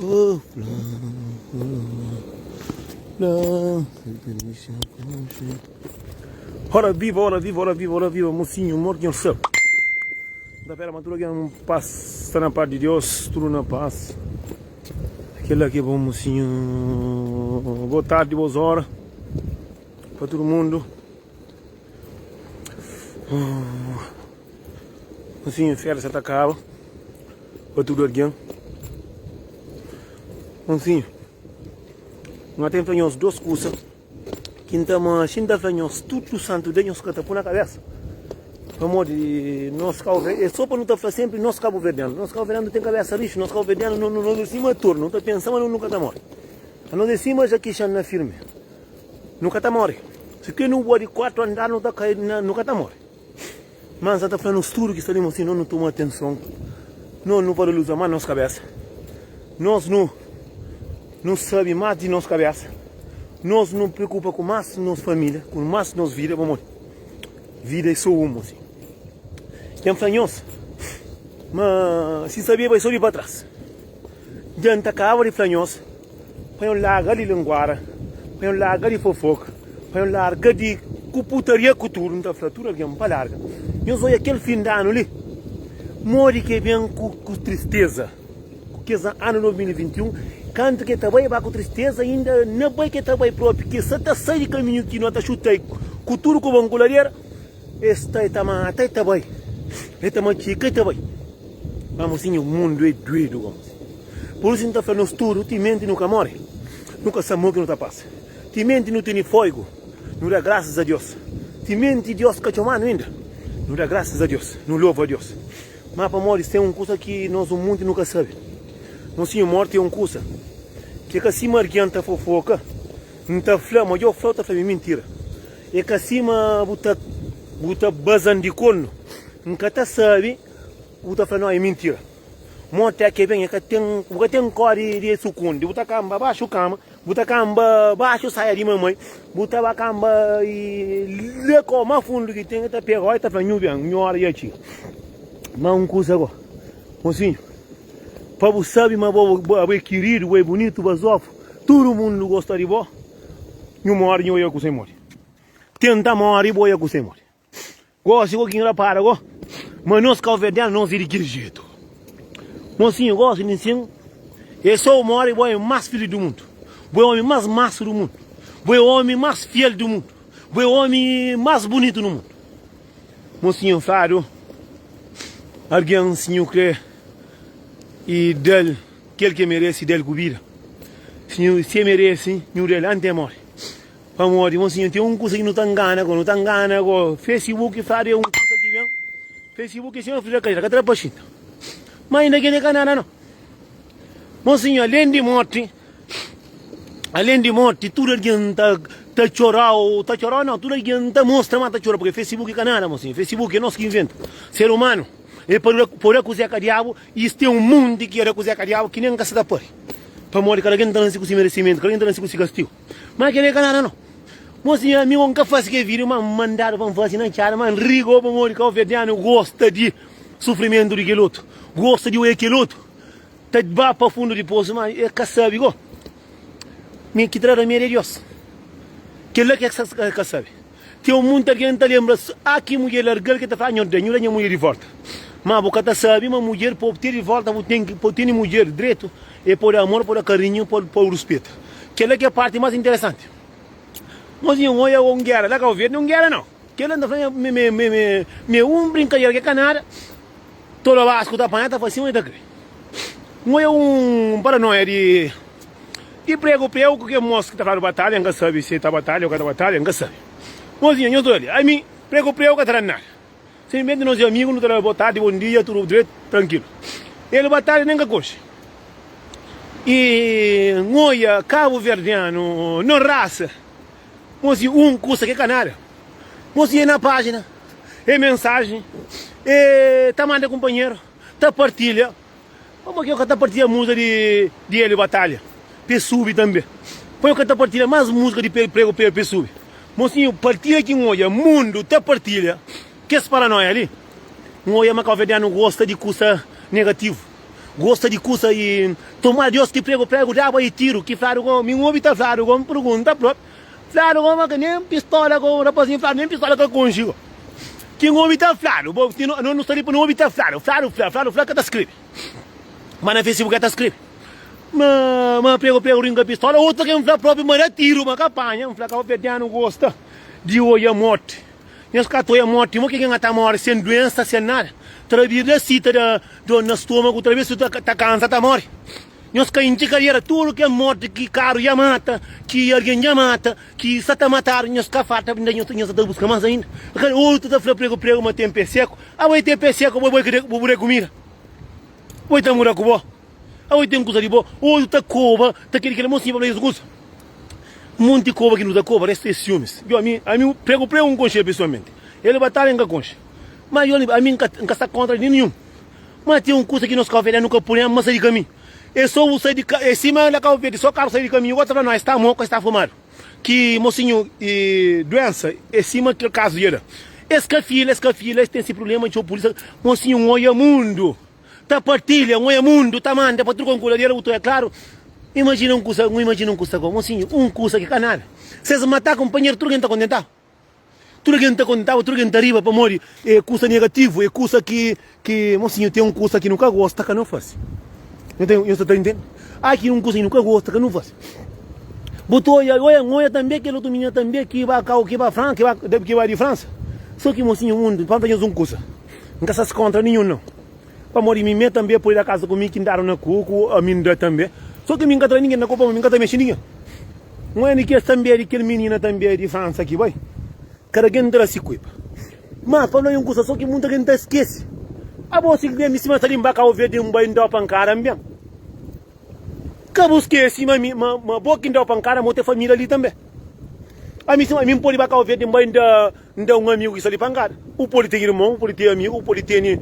Oh, não. Ora viva, ora viva, ora viva, ora viva, mocinho, morto no céu. Da pera, mas tudo aqui é um paz, está na paz de Deus, tudo na paz. Aquele aqui é bom, mocinho. Boa tarde, boas horas para todo mundo. Mocinho, férias está acaba para tudo aqui. Mocinho, nós temos duas coisas. Quinta machina fazemos tudo santo de nós que está por na cabeça. Vamos de nós cabo é só para não estar sempre nós cabo verdeano. Nós cabo verdeano tem cabeça lixo, nós cabo verdeano não de cima turno, não está pensando nunca está morre. A nós de cima já que na firme. Nunca está morre. Se que não pode 4 andar não está cair nunca está morre. Mas está falando estudo que estamos assim, não toma atenção. Não pode usar mais nossa cabeça. Nós não sabe mais de nossa cabeça. Nós não preocupa com mais nossa família, com mais nossa vida, vamos. Vida é só uma, assim. Tem franhos, mas se sabia vai só ir para trás. Diante da cava de franhos, vai um larga de linguara, vai um larga de fofoca, vai um larga de putaria cultura, não está fratura que é uma larga. Eu sou aquele fim de ano ali, morre que vem com tristeza, que é ano 2021. Canto que também vai com tristeza, ainda não vai que também próprio, que se está saindo de caminho que não está chutei, cultura com bangularia, esta é também, até também, é também chica também. Vamos assim, o mundo é doido, vamos. Por isso não está falando estudo, te mente nunca morre, nunca sabe que não está passa. Te mente não tem fogo, não dá graças a Deus. Te mente Deus que te manda ainda, não dá graças a Deus, não louva a Deus. Mas para morrer tem uma coisa que nós o mundo nunca sabe. Não sim, morte é uma coisa que acima arguenta fofoca, não está flama, eu falo tá falando mentira. É que acima buta bazando de corno, nunca tá sabe, buta falando não é mentira. Morte é que vem, é que tem core de sucundi, buta camba baixo cama, buta camba baixo saia de mamãe, buta camba e leco mais fundo que tem, tá pegou e tá falando bem, hora e aqui. Mas um coisa agora, mocinho. Para você saber, mas é querido, é bonito, basofo, todo mundo gosta de você. E uma hora eu ia com você morrer. Tenta uma hora eu ia com você morrer. Gosto de quem para agora, mas nós calvedianos não se daquele jeito. Mocinho, gosto de ensino. É só uma hora eu é o mais filho do mundo. É o homem mais massa do mundo. É o homem mais fiel do mundo. É o homem mais bonito do mundo. Mocinho, faro, alguém senhor que e dele, aquele que merece, dele cubira. Se merece, não dele, antes morre. Vamos morrer, mocinho, tem uma coisa que não está engana, Facebook faz uma coisa que vem. Facebook, se não fizer cair, cada paixão. Mas ainda que não é nada, não. Mocinho, além de morte, tudo alguém tá chorando, não, tudo alguém está mostrando, mas tá chorando, porque Facebook é canada, mocinho, Facebook é nós que inventa. Ser humano. E por acusar com o diabo, isto é um mundo que quer acusar com o diabo que nem caça da porra. Para morrer, cada alguém está com esse merecimento, cada alguém está com esse castigo. Mas que nem canara não. Mocinha, amigo, nunca faz que vira, mas mandar para fazer na cara, mas rigor para morrer, que o verdiano gosta de sofrimento de aquele gosta de aquele outro. Está de baixo para fundo de poço, mas é caçabe, igual. Me que trata minha de Deus. Que lá que é caçabe. Tem um mundo que gente lembra, aqui mulher larga que está fazendo danho, não é mulher de volta. Mas você tá sabe, uma mulher pode ter de volta, pode ter mulher direito, e por amor, por carinho, por respeito. Que é a parte mais interessante. Mas não é uma guerra, lá que eu vejo, não é guerra não. Que ela anda falando, brincadeira que é canada, toda a escuta apanhada, faz cima daqui. Não é paranoia de prego, que mostra que está falando batalha, não sabe se está batalha ou cada batalha, não sabe. Mas eu estou ali, a mim, prego, que está nada. Simplesmente nós amigos, não estamos botar de bom dia, tudo direito, tranquilo. Ele batalha nem coisa. E noia, cabo verdeano, não raça. Mas custa que é canário. Mas é na página, é mensagem, é manda companheiro, partilha. Como que eu partilha a música de ele batalha? Pesube também. Põe que partilha mais música de prego, pesube. Mas partilha que noia, mundo, partilha. Que é paranoia ali? Um olho macavediano gosta de coisa negativo. gosta de coisa e tomar Deus que prego dava e tiro, que falaram com mim, ouve tá falaram com pergunta própria. Falaram com que nem pistola com rapazinho, falaram nem pistola com consigo. Que ouve tá falaram, não está ali para não ouve tá falaram que tá escrito. Mas na Facebook tá escrito. Mas prego ringa pistola, outra que fala próprio, mas é tiro, uma campanha, fala que o pediano gosta de olhar morte. Nós catou a morte, mas que tá morre sem doença, sem nada. Trabalhar da cita no estômago, trabalhar se tá cansado, tá morre. Nós caímos de carreira, tudo que é morte, que carro já mata, que alguém já mata, que só tá matando, nós cá falta, nós tá buscando mais ainda. Outro tá falando prego, mas tem pé seco. Ah, vai ter pé seco, vou querer comida. Vai ter mura com bo. Ah, vai ter coisa de bo. Outro tá cova, tá querendo mocinho para isso coisa. Monte cova que não dá cova, resta ciúmes. Eu a mim prego um conche pessoalmente. Ele batalha em conche. Mas eu a mim nunca está contra nenhum. Mas tem coisa que nós café nunca ponemos mas sair de caminho. É só o sair de caminho, cima da café, só carro sair de caminho, outra para nós está moco, está fumado. Que mocinho doença, é cima que caso era. Esse filha, tem esse problema de polícia, mocinho olha mundo. Tá partilha, olha mundo, tá manda para trocar com coladeira, é claro. Imagina um curso como assim, um curso que canal. Se você matar companheiro, tudo está contentado. Tudo está contentado, tudo está arriba para morrer. É curso negativo, é curso que mocinho, tem um curso que nunca gosta, que não faz. Então, você está entendendo? Aqui um curso que nunca gosta, que não faz. Botou, olha também, que outro menino também, que vai para França, que vai de França. Só que mocinho, mundo, para fazer um curso. Nunca se contra nenhum, não. Para morrer, me também, por ir a casa comigo, que andaram na cuco, a mim também. Só que ninguém ninguém na Copa, ninguém também ninguém. Não é que também aquele menino também de França aqui, vai. Cada quem entra se cuida. Mas falou um coisa só que muita gente esquece. A você que me cima ali embaixo ao ver de um banho da pancada também. Acabou esquece, mas boa que dá pancada, muita família ali também. A mim pode ir ao ver de um banho da um amigo que ali pancada. O pode ter irmão, pode ter amigo, o pode ter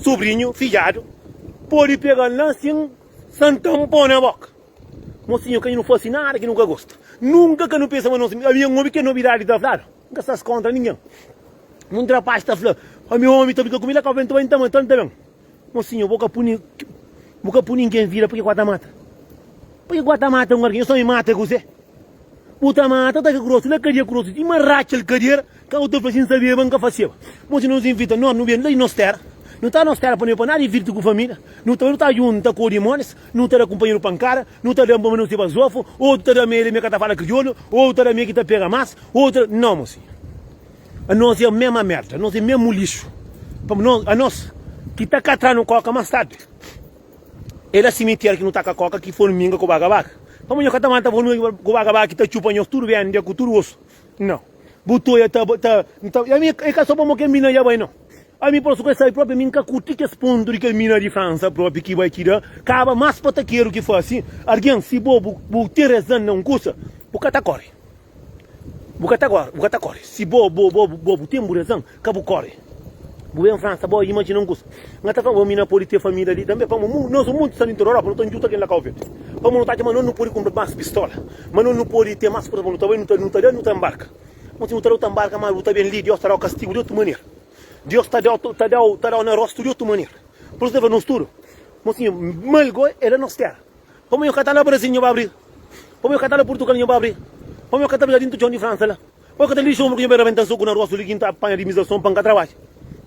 sobrinho, filhado. Pode pegar lá assim. Santão pão na boca. Mocinho que não fosse nada, que nunca gosta. Nunca que não pensa, mas não a minha homem que é novidade da flora. Nunca se contra ninguém. Muito rapaz está falando. A minha homem está brincando comigo, ela acaba então também. Mocinho, boca punir ninguém vira porque guarda-mata. Porque guarda-mata um arguinho, só me mata com você. Puta mata, tá que grosso, não é cadeia grosso. E uma racha de cadeira, que eu estou fazendo saber, banca fazia. Mocinho nos invita, não vem lá e nos terra. Não está nos terra para nada vir com a família. Não está junto com demônios, não está companheiro pancada, não está dando não se basofo, outro está meio que está falando crioulo, outro está meio que está pega mais, outro não, mocinho. A nós é a mesma merda, a nós é o mesmo lixo. A nós que está catando coca mais tarde. Ele é cemitério que não está com a coca, que formiga com o bagabaca. Vamos eu catamar tá com o bagabaca que está chupando tudo bem, com tudo osso. Não. Botou e tá a minha é só para uma que mina já vai não. A mim posso conhecer próprio mim que curti que espondo que mina de França próprio que vai tirar, acaba mais pataqueiro que foi assim. Alguém se bobo ter razão não custa, bocata corre. Se bobo tem razão, cabo corre. Boa em França, boa imagina um custa. Não tá falando mina pode ter família ali também, vamos nós muito são interior, não tô junto aqui na calve. Vamos não tá chamando não pode comprar mais pistola, mas não pode ter mais coisa, não tá embarca. Mas não tá embarca, mas não tá bem ali, Deus terá o castigo de outra maneira. Deus está dando na rosto de outra maneira. Por isso, nós tudo. Mocinho, malgo era nossa terra. Como eu cantar no Brasil, eu vou abrir. Como eu cantar no Portugal, eu vou abrir. Como eu cantar no Jardim de França, lá. Como eu cantar no lixo, eu vou aventar soco na rosto, eu vou apanhar de misação para cá trabalho.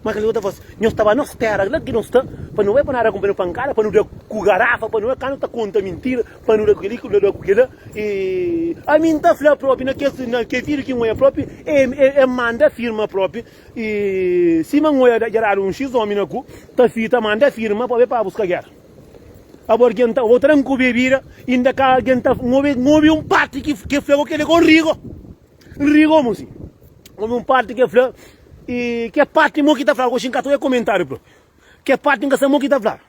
Mas aquele outro faz, nós estava nossa terra, lá que nós está, para não é para nada comprar pancada, para não é com garrafa, para não é cano, tá conta mentira, para não é com aquele, e a mim tá flá própria, que filho que não é próprio, é manda firma própria, e se não é gerar um X homem na cu, tá fita manda firma para buscar guerra. Agora quem tá, o tranco bebida, ainda cá quem tá, move um parte que flá que ele com rigo, moço, move um parte que flá. E que parte mo que tá falando, hoje em comentário, bro. Que parte que mo que tá falando.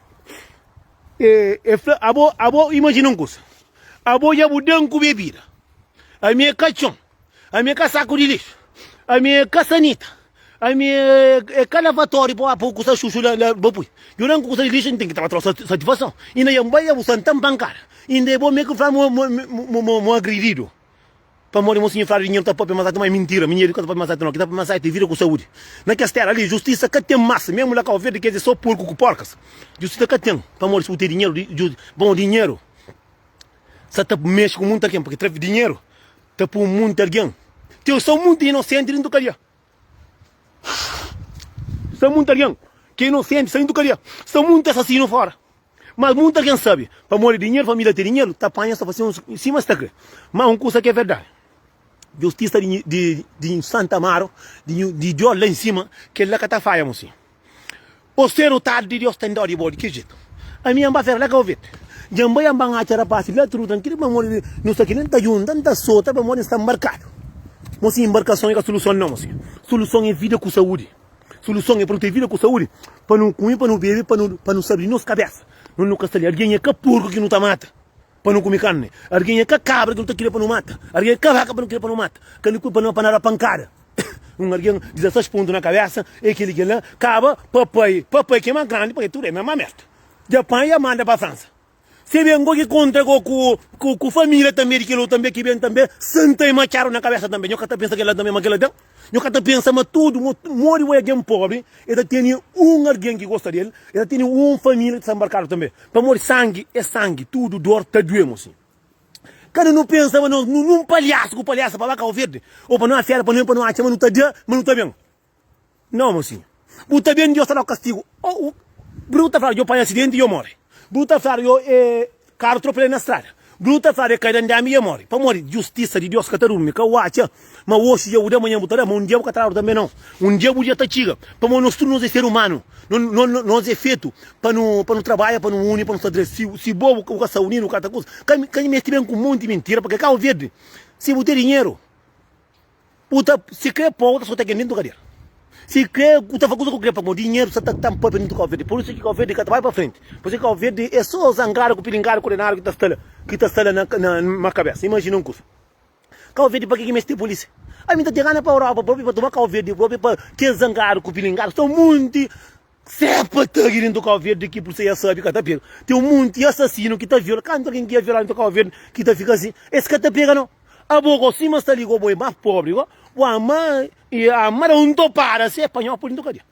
Abo imagina um coisa. Abo já mudam com bebida. A minha caixão, a minha saco de lixo, a minha caçanita, a minha calavatório para pouco sa chuchu lá, bopui. Eu não custa de lixo, tem que ter uma satisfação. E não é um baia, o santam bancar. E não é bom me que fala mo agredido. para morrer mocinho falar dinheiro tá para mas é mentira, dinheiro que tá para mas não, que tá para mas te vira com saúde. Na questão ali justiça que tem massa, mesmo lá Cabo Verde quer dizer só porco com porcas. Justiça que tem para morrer se ter dinheiro, bom dinheiro. Só tá mexe com muito alguém porque traz dinheiro. Tá por muito alguém. Teu são muito inocente dentro do caria. São muito alguém que é inocente saindo do caria. São muito assassino fora. Mas muita gente sabe, para morrer dinheiro, família ter dinheiro, tá apanhando só fazer em cima está aqui. Mas uma coisa que é verdade. Justiça de Santa Amaro, de Deus lá em cima, que é lá que tá falhando assim. O ser o tal de Deus tem dó de bode, que jeito. A minha amba fer lá que eu vi. Jamba yang bang acara pasti lá tudo, tranquilo, para morrer, não sei que nem tá junto, não tá solta, para morrer está embarcado. Mas embarcação é a solução não, assim. Solução é vida com saúde. Solução é para ter vida com saúde, para não comer, para não beber, para não saber nos cabeça. Não nunca está ali. Alguém é que porco que não está mata, para não comer carne. Alguém é que cabra que não está querendo para não mata. Alguém é que vaca para não querer para não mata. Que não para não apanar a pancada. Alguém 16 pontos na cabeça, e aquele que lá, caba, papai que é mais grande, porque tudo é a mesma merda. Japão e manda para a França. Se bem que contra com família também, que também, que vem também, senta e macharam na cabeça também. Eu que pensa que ela também, mas que ela tem. Eu que pensa, mas tudo, mori o alguém pobre, ele tem alguém que gosta dele, ele tem uma família que se embarcaram também. Para morrer sangue, é sangue, tudo dor, tá doemos assim. Cada não pensa, mas num palhaço, com palhaço, para vaca verde, ou para não afera, para não achar, mas não tá dia, mas não tá bem. Não, mocinho. O tá bem, Deus está no castigo. O bruta fala, eu pai acidente e eu morro. Bruta fala, eu carro atropelei na estrada. Bruta fala, cai dentro da minha morre. Para morrer, justiça de Deus que tá ruim, que eu acho. Mas hoje eu de manhã botarei, mas dia eu vou também não. Dia eu podia estar chiga. Para morrer, nós é ser humano. Nós é feito para não trabalhar, para não unir, para não fazer. Se bobo com a saúde, no cada coisa. Quem me estive com um monte de mentira, porque Cabo Verde, se botar dinheiro, puta, se quer pau, só tem que dentro do cadeira. Se quer, puta, faz coisa que quer para o dinheiro, só tá para dentro do Cabo Verde. Por isso que Cabo Verde vai para frente. Por isso que Cabo Verde é só zangado, com pilingar, com renaro que está na cabeça. Imagina um coisa. Cabo Verde para que me estive polícia? A mim tá chegando para a Europa, para tomar Cabo Verde, para que zangado, com pilingar, são muito sepa tá dentro do Cabo Verde que por você já sabe que tá pego. Tem um monte de assassino que tá violando, canto alguém que é violado no Cabo Verde que tá fica assim. Esse que tá pega não. A boca cima está ligado, boi mais pobre, o ama e a mara um topara, se espanhol por dentro do cadeia.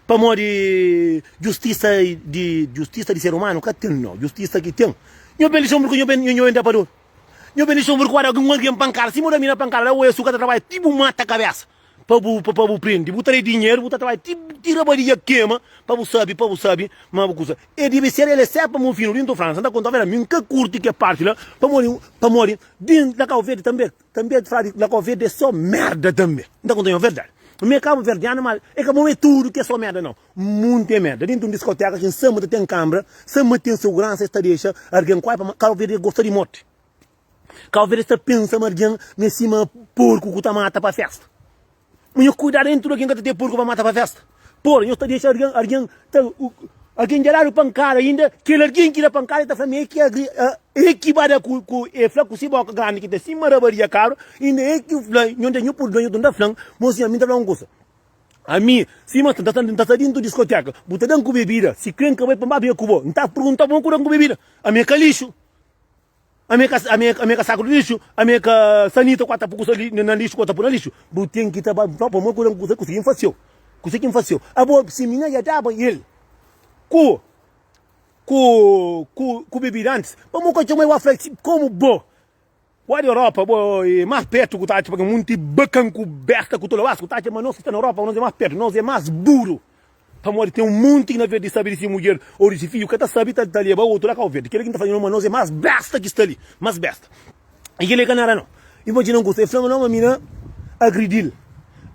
Para morrer justiça de ser humano, que tem não, justiça que tem. Eu bem lixo porque eu ainda parou. Eu bem lixo porque alguém pancada, se mora mina pancada, o açúcar trabalha tipo mata a cabeça. Para o prender, botar dinheiro, botar trabalho, tira a barriga queima, para você saber, mas coisa. E deve ser ele sempre para o filho dentro da França, anda conta vera, nunca curte que parte lá, para morrer, dentro da Cabo Verde também falar da Cabo Verde é só merda também, anda conta é verdade. O meu Cabo Verdeano, mas é que não é tudo que é só merda não, muito é merda. Dentro de uma discoteca, quem sempre tem câmara, sempre tem segurança, está deixa, alguém quase para Cabo Verde gosta de morte. Cabo Verde está pensando, alguém, em cima, porco que está mata para festa. Mas eu cuidar dentro de quem tem porco para matar para a festa. Porém, eu estou deixando alguém gerar o pancada ainda, que alguém que dá pancada está falando que equivale com o flaco se boca grande que tem cima da barriga caro, ainda é que não tem por ganho da flan, mas a mim está falando coisa. A mim, se mas está dentro da discoteca, botando com bebida, se crê que vai para uma bebida com não está perguntando com bebida, a minha lixo. A minha saco de lixo, a minha sanita quatro poucos na lixo, quatro por lixo. Butem que estava para uma coisa que conseguir fazer. A boa se minha já dava ele. Com bebida antes. Vamos continuar uma flexível como bo. O a Europa, mais perto que tá tipo muito bacana coberta com todo o vasco, tá mas nós está na Europa, nós é mais perto, nós é mais duro. Para morrer tem um monte na verde saber se mulher ou se filho que está sabe tá ali o outro lá Cabo Verde. Aquele que está fazendo uma nós é mais besta que está ali, mais besta. E aquele canara não. Imagina um gosto, flama não mina agredir.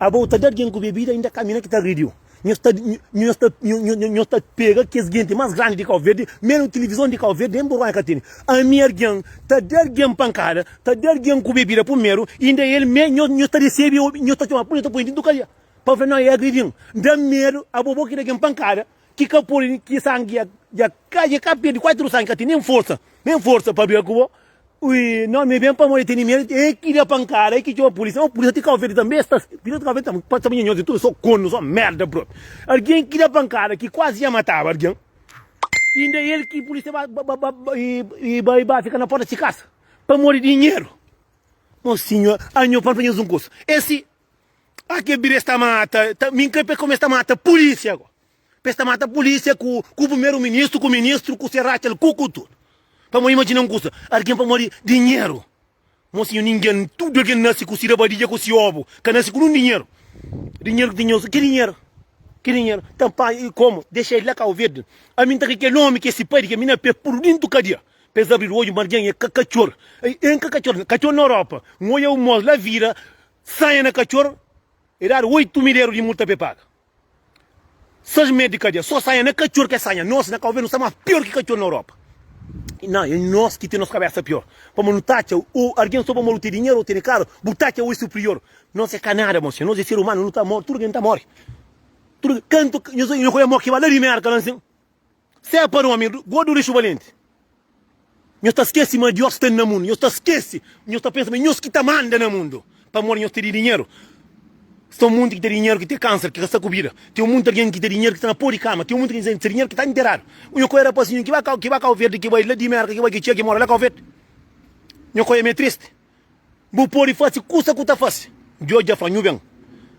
A boa tá dando com bebida ainda caminha que tá agrediu. Nós está pega que é gente mais grande de Cabo Verde, menos televisão de Cabo Verde, nem por que tem. A minha alguém tá dando pancada, tá dando com bebida primeiro, e ainda ele nós está recebendo, nós está tomando punho, está punho do caia. Para ver não é agredindo. Dá medo, a bobo que tem pancada, que capulho, que sangue, já capia de 4 sangue, que tem nem força para ver com o não me vem para morrer, tem medo, é que a pancada, é que a polícia tem Cabo Verde também, pilota de Cabo Verde também, pode também tudo, só corno, só merda, bro. Alguém que dá pancada, que quase ia matar alguém, e ainda ele que a polícia vai ficar na porta de casa, para morrer dinheiro. mocinho, anho para fazer um curso. Esse, aqui vira esta mata, me encrepe como esta mata, polícia agora. Esta mata polícia com o primeiro-ministro, com o ministro, com o Serrate, com tudo. Para me imaginar um curso, alguém para morrer dinheiro. Mocinho, ninguém, tudo que nasce com o cirabadilha, com o ciobo, que nasce com um dinheiro. Dinheiro, que dinheiro? Que dinheiro? Então, pai, como? Deixa ele lá cá o verde. A mim tá aquele homem que esse pai, que a mina é por dentro do dia. Pesa abrir o olho, marguinha, é cachorro. É cachorro na Europa. Um olho o moço, lá vira, sai na cachorro, e dá 8 mil euros de multa para pagar. 6 meses de cadeia, só sai na cachorro que sai. Nossa, na Calvê não está mais pior que cachorro na Europa. Não, é nós que temos cabeça pior. Para não tacha, alguém só para não ter dinheiro ou ter caro, botacha é o superior. Nós é canada, moço. Nós é ser humano, não está morto, tudo que não está morto. Tudo canto, eu não conheço morrer, vai lá de merda, não sei. Se é para um amigo, guarda o lixo valente. Eu estou esquecendo, mas Deus está no mundo. Eu estou esquecendo, eu estou pensando, Deus que está manda no mundo. Para morrer, eu ter dinheiro. Tem um mundo que tem dinheiro que tem câncer, que está comida. Tem um mundo que tem dinheiro que está na pôr de cama. Tem um mundo que tem dinheiro que está enterrado. Eu conheço a pessoa que vai cá o verde, que vai lá de merda, que vai que mora lá cá o verde. Eu conheço meio triste. Vou pôr e fazer, custa que faz. De hoje já fala, bem.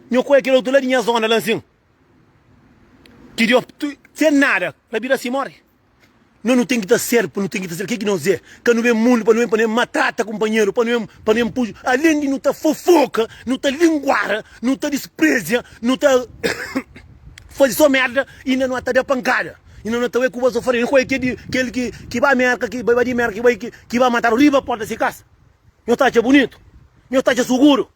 Eu conheço aquele outro lá de minha zona, lá assim. Que Deus, sem nada, a vida se morre. Não tem que estar certo, não tem que estar certo. O que não dizer? Que não é mundo, para não matar companheiro, para não puxar. Além de não estar fofoca, não estar linguara, não estar desprezia, não estar fazer só merda e ainda não está de pancada. E não está com o vaso fora. Não é aquele que vai merda, que vai de merda, que vai matar o riba, porta se casa. Não está bonito, não está seguro.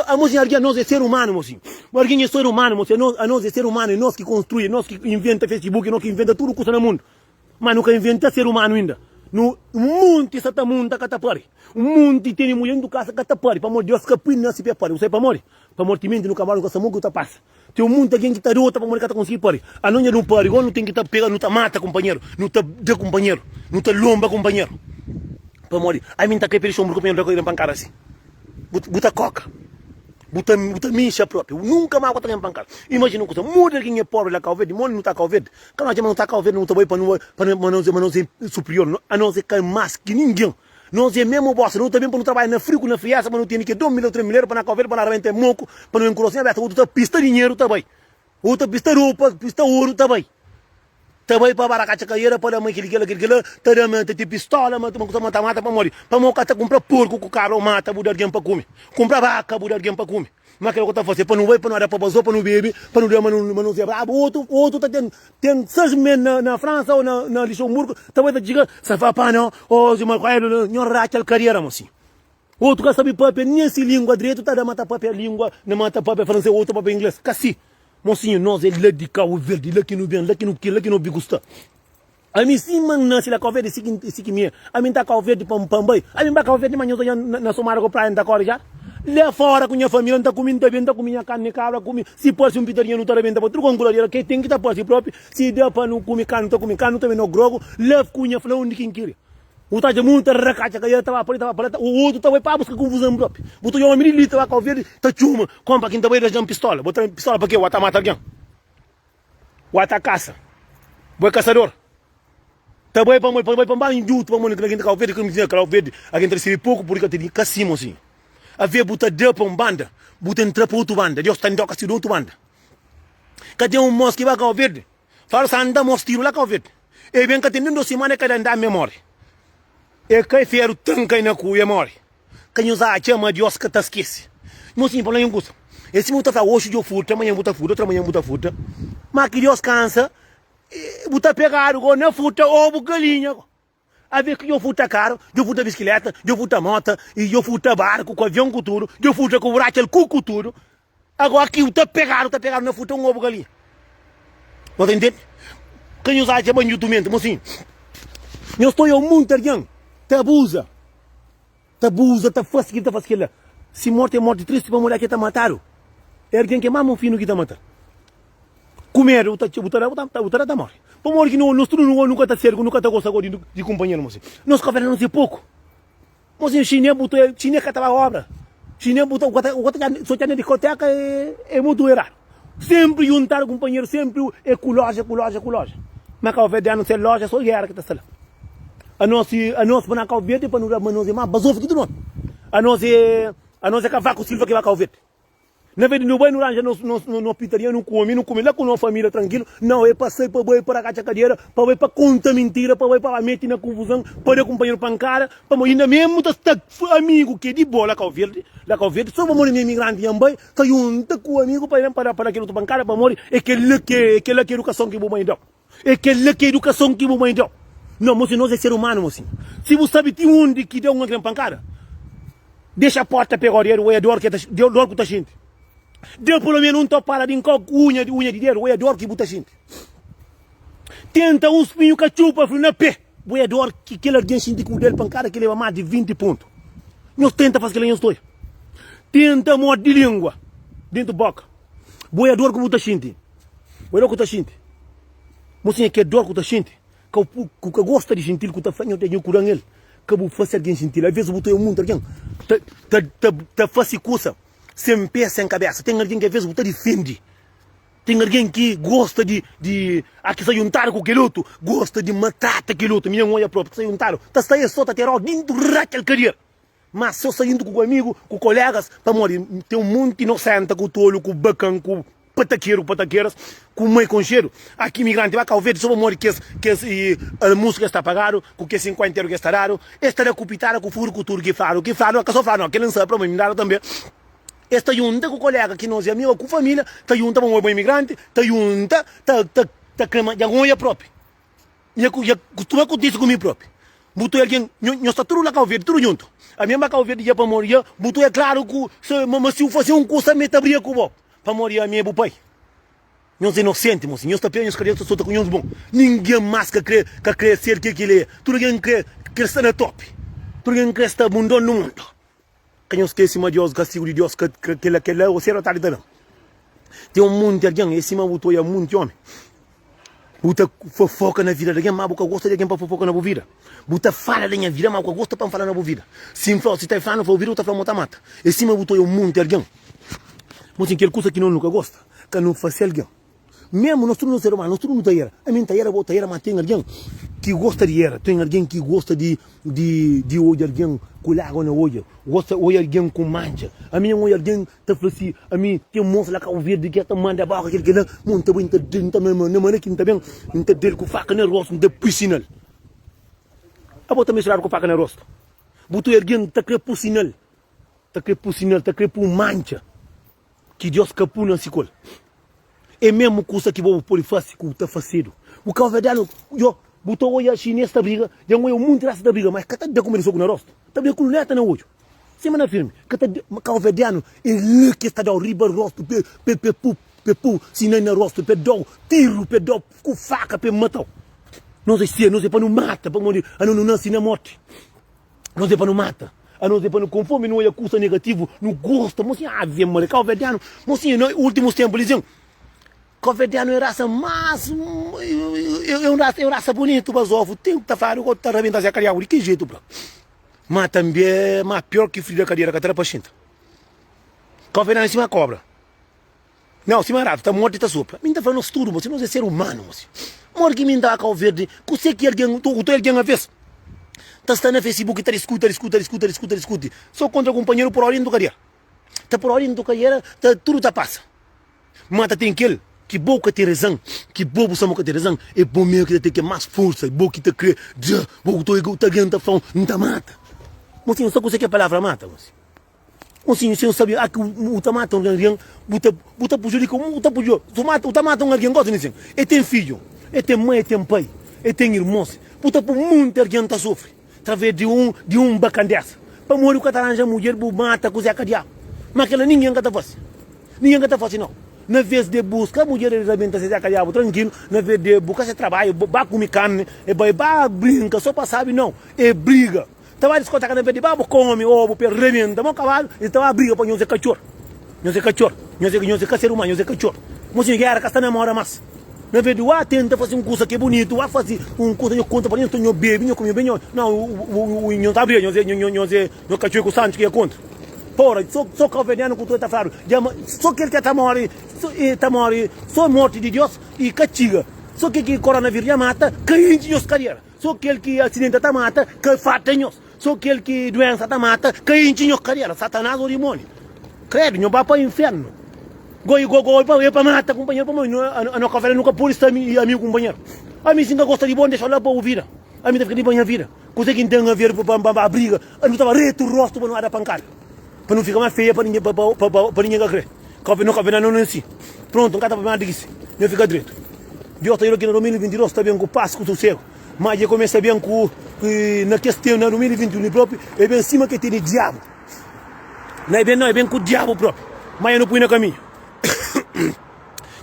A mocinha, nós é ser humano, mocinho. Alguém é ser humano, mocinho. A nós é ser humano, é nós que construímos, nós que inventa Facebook, nós que inventa tudo que está no mundo. Mas nunca inventa ser humano ainda. No mundo está mundo que está pari. O mundo tem mulher do casa que está pari. Para morrer, Deus capim não se pare. Você para morrer. Para morrer mente no cavalo com essa mão que está passa. Tem um mundo que está rota para morrer que está conseguir pari. A não é não pari. Não tem que estar pegando, não está mata companheiro, não está de companheiro, não está lomba companheiro. Para morrer. Aí me está que perigo um companheiro da pancada assim. Buta coca. Buta minha própria. Nunca mais vou ter pancada. Imagina uma coisa, muda quem é pobre lá cá o verde, não está cá o verde. Quando a gente não está cá o verde, não está bem para não ser superior, a não ser mais que ninguém. Nós é mesmo bosta, não também para não trabalhar na frico, na friaça, para não ter que 2 mil ou 3 mil euros para não cá o verde, para não arrebentar moco, para não encurosar aberta, outra pista dinheiro também. Outra pista roupa, pista ouro também. Também para baracar a carreira, para mãe aquele, ter pistola, mata para morrer. Para morrer, comprar porco com carro, mata, mudar alguém para comer. Comprar vaca, mudar alguém para comer. Mas aquilo que eu estou fazendo, para não ver, para não dar para bazar, para não beber, para não dar, mas não dizer, outro tem 6 meses na França ou na Luxemburgo, também está dizendo, se faz para não, ou se não racha a carreira, mocinho. Outro que sabe papel, nem se língua direito, está a matar papel língua, não mata papel francês, outro papel inglês, casi. Mocinho, nós é lá de Cabo Verde, lá que não vem, lá que não bigusta. A mim sim, mano, se lá Cabo Verde, se que minha. A mim tá Cabo Verde para Pambai. A mim vai Cabo Verde, mas eu estou na Somara com praia, não está já. Lá fora com minha família, não está comendo, está bem, está comendo carne, cabra, come. Se pode um pitarinho, não está bem, está bom. Tudo com guladeira, que tem que estar por si próprio. Se der para não comer carne, não está comendo carne, não está bem no grogo. Leva com minha flor, onde quem quer. O tá de muita racacha que estava para o outro estava para buscar confusão própria. Botou eu mililita lá com verde, tá chuma, compra quem também já pistola, botar pistola para quê? O ata mata alguém. O ata caça. Boi caçador. Também para mais induto para mulher que alguém tá verde, que me dizia que verde, alguém recebe pouco porque tem cassimo assim. A ver botar de para um banda, botar entrar para outro banda, Deus está em doca se outro banda. Cadê um moço que vai com verde? Fala anda moço tiro lá com verde. E bem que tem dentro semana que anda a memória. É que fiero tanca na cuia morre. Quem usa a chama de Oscar tá esquece. Mocinho, para não gosta. Esse muito tá hoje de fruta, amanhã botar fruta, outra manhã botar fruta. Mas que Deus cansa, botar pegar o na fruta ou galinha. A ver que eu fruta caro, eu fruta bicicleta, eu fruta moto, e eu fruta barco com avião com tudo, eu fruta com buraco com tudo. Agora aqui tá pegar na fruta um ovo galinha. Você entende? Quem usa a chama de YouTube, mocinho. Eu estou eu muito alguém. Te abusa, faz aquilo. Se morte é morte triste, para mulher que te mataram. É alguém que mama um filho que te mata. Comer, o tá morre. Para morrer que nós nunca está certo, nunca está gostando de companheiro, moço. Nós café não sei pouco. Moço, chinês que estava obra. Chinês botou, o só tinha de discoteca é muito errado. Sempre juntar companheiro, sempre ecológico. Mas café de não ser loja, só guerra que está lá. A nós para cá verde para não mas nós mais basou que tudo. a nós é Cavaco Silva que vai cá ver. Na verdade, não vai no rancho, no pitaria, não come lá com uma família tranquilo. Não, é para sair para ir para a cadeira, para ir para conta mentira, para ir para meter na confusão, para ir companheiro pancada, para ainda mesmo tá amigo que é de boa lá com o verde, só para morrer imigrante em Bai, tá junto com o amigo para aquele outro pancada, para morrer, é aquele que educação que o mãe deu. É aquele que educação que o mãe deu. Não, moço, nós é ser humano, moço. Se você sabe de onde que deu uma grande pancada, deixa a porta pegar o dinheiro, é dor que tá gente. Deu pelo menos um topara de unha de dinheiro, o dor que buta gente. Tenta um espinho que chupa na pé, o dor que aquele alguém sente com o dele pancada que leva mais de 20 pontos. Nós tenta fazer aquilo que eu estou. Tenta morte de língua dentro da boca. O dor que buta gente. O dor que buta gente. Mocinha que é dor que buta gente. Que gosta de gentil que está fazendo tem um ele. Que bu faz alguém gentil. Às vezes o botão muito alguém. Tá faz coisa. Sem pé, sem cabeça. Tem alguém que às vezes você defende. Tem alguém que gosta de aqui se juntar com aquele outro. Gosta de matar aquele outro. Minha mãe é própria. Se juntar. Tá saindo só, tá terá dentro daquele carreira. Mas se eu saindo com o amigo, com colegas, para morrer. Tem um monte inocente com o tolo, com o bacana, com o pataqueiras, com o mãe com cheiro. Aqui imigrante vai cá ver, só para morrer que a música está pagado, com que 50 euros que está raro. Estará com pitar com o furo, com o turco que falo, que só falo, não, que não sabe para mim, me dá também. Esta junta com o colega que nós é amigo, com a família, está junta com o imigrante, está junta, está crema, já não é próprio. Já costuma com isso comigo próprio. Botou alguém, nós está tudo lá cá verde, tudo junto. A minha cá verde já para morrer, botou é claro que se eu fazer um curso, me abria com o bobo. Para morrer a minha pai. Nós é inocente, moço, nós está bem, nós queremos soltar com nós bom. Ninguém mais que quer ser que ele é. Tudo alguém quer estar na top. Tudo alguém quer estar mundo no mundo. Que não esquece mais Deus, castigo de Deus, que é o ser otário também. Tem um monte de alguém, esse mal botou aí um monte de homem. Bota fofoca na vida de alguém, mas boca gosta de alguém para fofoca na boa vida. Bota fala da minha vida, mas boca gosta para falar na boa vida. Se está falando, vou ouvir, está falando, mata. Esse mal botou aí um monte de alguém. Mas tem aquela coisa que não nunca gosta, que não faz alguém. Mesmo nós não ser humano, nós não temos. A minha tarefa boa tarefa, mas tem alguém que gosta de era, tem alguém que gosta de olhar alguém com água na olho, gosta de olhar alguém com mancha. A minha olha alguém tá falando assim, a mim tem um monstro lá que eu verde que tá manda barra aquele que lá, monta bem tá dentro na maneira que tá bem, tá dele com faca na rosto, de piscinal. A bota misturar com faca na rosto. Botou alguém tá crepuscinal. Tá crepu mancha. Que Deus capou na escola. É mesmo coisa que vou polifácico está fazendo. O calvedano, eu botou olha chinês da briga, já não é muito raça da briga, mas que está de comer soco na rosto, está de com neta na olho. Semana firme, que está calvedano, ele que está de riba rosto, pepu, sinai na rosto, pedal, tiro, pedal, com faca, pe matar. Não sei para não mata, para morrer, a não nasce na morte. Não sei para não mata. A não ser para não conforme não é curso negativo, não gosta, mocinha, ave, mano, calvedano, mocinha, no últimos tempos, eles dizem, calvedano é raça, mas é uma raça bonita, mas ovo, tem que estar falando, que está arrebentando a carreira, de que jeito, bro? Mas também é mais pior que filho da cadeira, que está paciente. Calvedano é cima cobra. Não, cima rato, está morto e está sopa. Me está falando tudo, você não é ser humano, mocinha. Morre que me dá a calverde, que você que alguém, tu alguém a vez. Está na Facebook e escuta. Só contra o companheiro por hora do carreira. Está por hora do carreira, tudo está passa. Mata tem aquele que boca tem razão, que bobo só boca tem razão, é bom mesmo que tem que mais força, é bom que te crê, já, bom que tu alguém está falando, não está mata. Mocinho, só que a palavra mata, mocinho. Mocinho, se eu sabia que o mata um alguém, buta prejudica, o mata um alguém, gosta disso. E tem filho, e tem mãe, e tem pai, e tem irmãos, buta por muito alguém está sofre. Através de um bacana dessa. Para morrer o cataranja, a mulher mata com o Zé Cadiá. Mas aquela ninguém está fácil. Ninguém está fácil, não. Na vez de buscar, a mulher arrebenta se Zé Cadiá, tranquilo. Na vez de buscar esse trabalho, vai comer carne, vai brinca, só para saber, não. É briga. Estava a discoteca na vez de babo, come, ovo, rebenta, mas o cavalo, estava a briga para não ser cachorro. Não ser cachorro, não ser ser humano, não ser cachorro. Mas se guerra, que está na mora mais. Na vez de tenta fazer um curso que é bonito, fazer um curso que conta para mim, eu bebo, eu comi bem, não, o não está abrindo, eu cachorro com o Santos que é contra. Porra, só calveniano com tu está falando, só aquele que está morre, só morte de Deus e castiga. Só que coronavírus já mata, quem de Deus carreira. só aquele que acidente tá mata, que fata nós. Só aquele que doença tá mata, que enche nós carreira, Satanás ou demônio. Credo, não vai para o inferno. Goi para matar companheiro, para mim, não café nunca por isso amigo companheiro. A mim sim que gosta de bom deixar lá para ouvir. A mim fica de banha vida. Consegue entender a ver para a briga, a mim estava reto o rosto para não dar pancada. Para não ficar mais feia para ninguém crer. Café não é assim. Pronto, não cada para mais disso. Não fica direito. Deus está aqui no 2022 está bem com paz, com sossego. Mas já começa bem com na questão no 2021 próprio, é bem cima que tem de diabo. Não é bem com o diabo próprio. Mas eu não põe no caminho.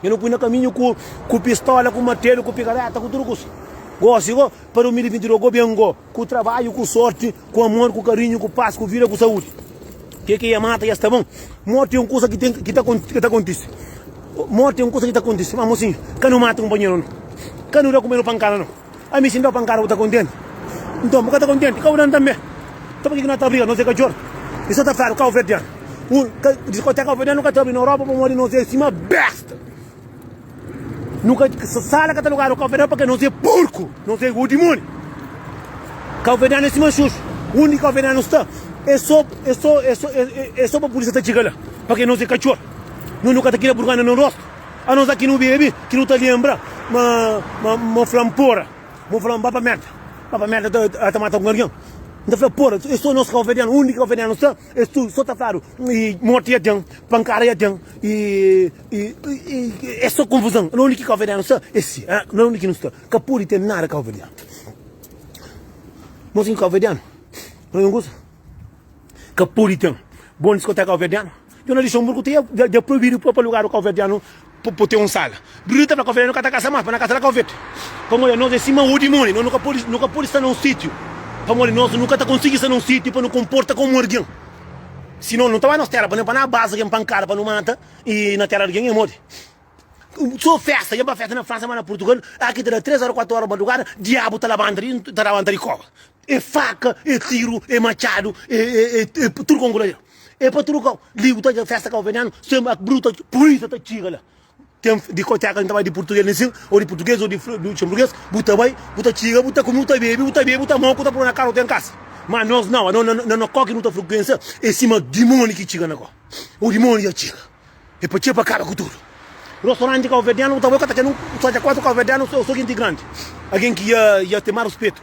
Eu não põe no caminho com pistola, com martelo, com picareta, com tudo isso. Gosto, para o 2022, bem, com trabalho, com sorte, com amor, com carinho, com paz, com vida, com saúde. Que é mata, já está bom. Morte é uma coisa que está acontecendo. Morte é uma coisa que está acontecendo. Mas assim, que não mata um companheiro, não. Que não dá comendo pancada, não. A mim se dá pancada, eu estou contente. Então, porque está contente, que eu não também. Então, por que não está brigando, não sei o que é. Isso está claro, que é o verdiano. Discoteca verdiano nunca está abrindo na Europa, para morrer, não sei, cima, besta. Nunca sala que tá lugar o calverdiano porque não sei porco, não sei o demônio. Calverdiano é cima xuxo. O único calverdiano está é só para a polícia tá chegando lá, porque não sei cachorro. Não nunca tá aqui na burgana no rosto. A nós aqui no bebê, que não tá lembra, uma flampora, uma flampapa merda. Papa merda tá matando um gargão. Então falei, porra, eu sou nosso calverdiano, o único calverdiano está, é tu, só tá claro, e morte é dentro, pancada é dentro, e é só confusão, não é o único calverdiano está, esse, não é o único que não está, capuri tem nada calverdiano. Mocinho calverdiano, não gosta? Capuri tem, bom discoteca calverdiano, eu não deixo um burro, já proibido para lugar o calverdiano, para ter um sala. Brita para calverdiano, nunca tá caça mais, para na casa da calvete. Como nós é cima o demônio, nunca pode estar num sítio. Famole, nós nunca tá conseguindo estar num sítio para não comportar como alguém. Senão não estava na terra, para na base, que é pancada, para não matar, e na terra alguém é morre. Só festa, já para festa na França, mas na Portugal, aqui tem 3 horas, 4 horas, madrugada, diabo está lavando de cova. É faca, é tiro, é machado, é tudo com goleiro. É para tudo com livro, toda festa que o veneno, sempre bruta, polícia está chega lá. Tem discoteca de português, ou de português, ou de luxemburguês, buta vai, buta chiga, buta como, buta bebe, buta mão, buta por na cara, tem casa. Mas nós não coque, não tá frequência, é cima demônio que chega na co. O demônio já chega. É para chegar para cara com tudo. Restaurante calverdiano, tá bom, que tá tendo só de 4 calverdiano, eu sou integrante. Alguém que ia ter mais respeito.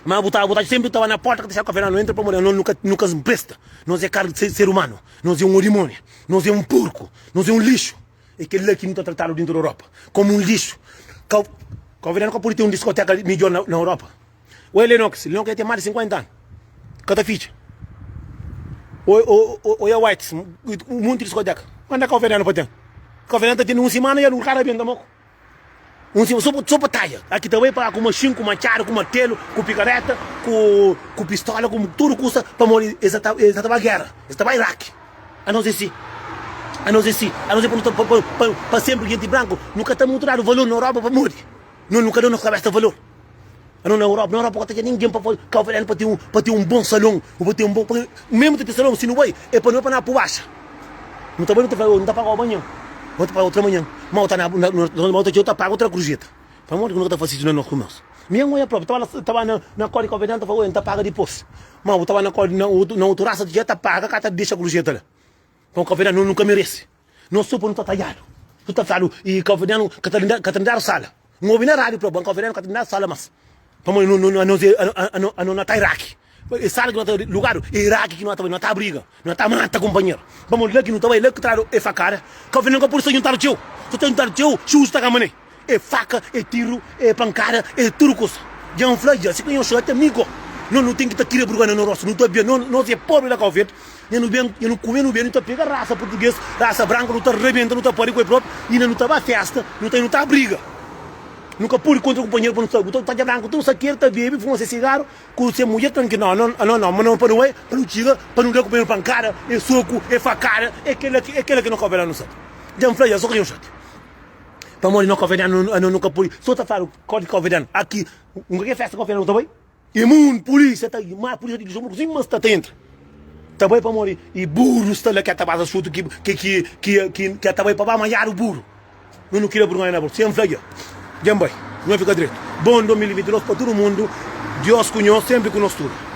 Mas botar sempre estava na porta que deixava o café não entra para morrer, nunca se presta. Nós é cara de ser humano, nós é um demônio, nós é um porco, nós é um lixo. É aquele lá que não está tratado dentro da Europa, como um lixo. Calverdiano pode ter uma discoteca melhor na Europa. O Lenox tem mais de 50 anos. Cada ficha. Ou é White, um monte de discoteca. Quando é Calverdiano para ter? Calverdiano está tendo uma semana e não cara bem da moco. Só para talha. Aqui também para com machine, com machado, com martelo, com picareta, com pistola, com tudo custa para morrer. Essa estava a guerra, essa estava a Iraque. A não ser se. A não ser para sempre gente branco, nunca está muito dado valor na Europa para morrer. Nunca deu na cabeça valor. Na Europa não tem ninguém para Calverdiano para ter um bom salão, para ter um bom. Mesmo ter salão, se não vai, é para não ir para baixa. Não está para pagar o banho. Vou te pagar outra manhã. Mas eu pago outra cruzeta. Para morrer que nunca está fazendo nós com nós. Minha mulher própria, estava na cor de Calverdiano, estava olhando, paga depois. Mas eu estava na outra raça, já está paga, cá deixa a cruzeta lá. Então o Calverdiano nunca merece. Não sou para não estar talhado. Tu está falando, e Calverdiano, que está dando sala. Não ouvi na rádio, o Calverdiano que está dando sala, mas. Para morrer, não está Iraque. Sala que não está lugar, Iraque que não está a briga, não está mata, companheiro. Para morrer, lá que não está, lá que traz é facada. Calverdiano que por isso juntar o teu. Tu está juntar o teu, justo a mané. É faca, é tiro, é pancada, é tudo coisa. Já um flagel, se conhece até amigo. Não tem que estar tirando brugana no rosto, não está bem, não é pobre da Calverdiano. Eu não comendo bem, não está pegando raça portuguesa, raça branca, não está rebenta, não está parindo com o próprio, e não está a festa, não está a briga. Nunca pude contra o companheiro para não saber, está de branco, tu saqueiro, está bebe, fuma cigarro, com a mulher tranquilo, mas não para não ir, para não tirar, para não dar companheiro pancada, é soco, é facada, é aquela que não Calverdiano não sabe. Já me falei, só que eu chato. Para morrer não Calverdiano, nunca pude, só está falando, código Calverdiano, aqui, nunca quer festa Calverdiano também? E muito polícia, está aí, mais polícia de Luxemburgo, sim, mas está dentro. Também para morrer, e burro está lá que está a chuto, que também para malhar o burro. Não queria burro na burro, sempre falei, já vai, não fica direito. Bom 2022 para todo mundo. Deus com nós, sempre com nós tudo.